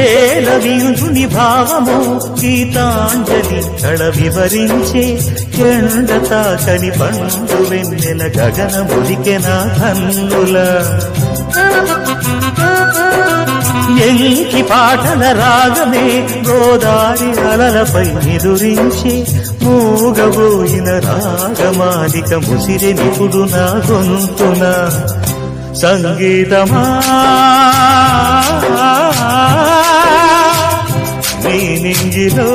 ఏలవీరుని భావము గీతాంజలి కళ వివరించే ఎండ తాకని పండు వెన్నెల గగన మురికెన కన్నుల ఎంకి పాటల రాగమే గోదారి అలలపై ఎదురించే మూగబోయిన రాగమాలిక ముసిరె నిపుడు నా గొంతున సంగీతమా నీ నింగిలో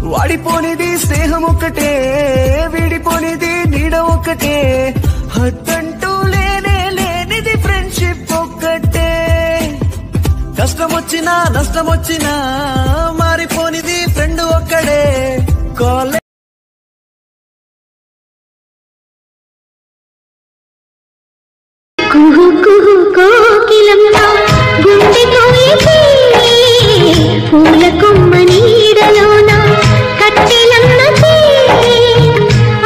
వాడిపోనిది స్నేహం ఒక్కటే విడిపోనిది నీడ ఒక్కటే హద్దంటూ లేనే లేనిది ఫ్రెండ్షిప్ ఒక్కటే కష్టమొచ్చినా నష్టమొచ్చినా మారిపోనిది ఫ్రెండ్ ఒక్కడే కాలేజ్ కుహు కుహు కోకిలమ్మ గుండె కోయితే పూల కొమ్మ నీడలోన కట్టెలమ్మకే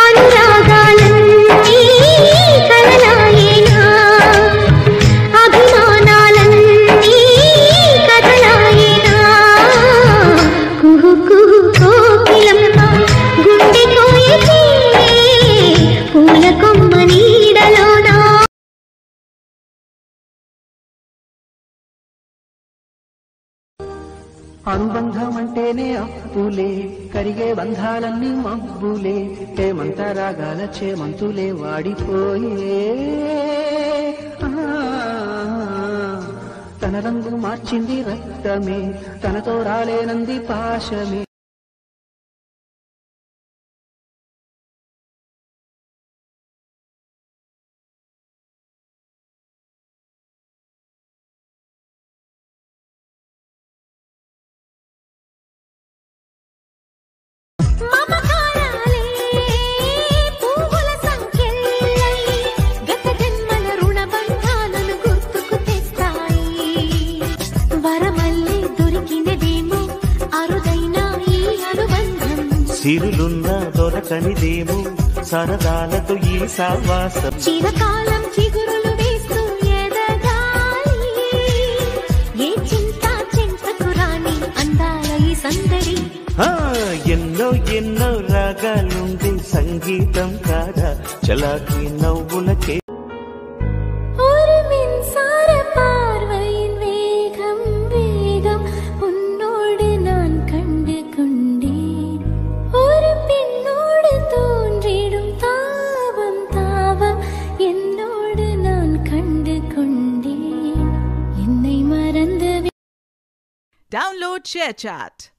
అనురాగాలన్నీ కలలాయేనా అభిమానాలన్నీ కథలాయేనా కుహు కుహు కోకిలమ్మ గుండె కోయితే పూల కొమ్మ నీడలోన అనుబంధం అంటేనే అప్పులే కరిగే బంధాలన్నీ మబ్బులే హేమంత రాగాల చేమంతులే వాడిపోయే తన రంగు మార్చింది రక్తమే తనతో రాలేనంది పాశమే సిరులున్న దొరకనిదేమో సరదాలతో ఈ సావాసం చిరకాలం చిగురులు వేస్తూ ఎదగాలి ఏ చింత చింతకు రాని అందాల ఈ సందడి ఎన్నో ఎన్నో రాగాలుండే సంగీతం కాదా చలాకి నవ్వులకే Download ShareChat.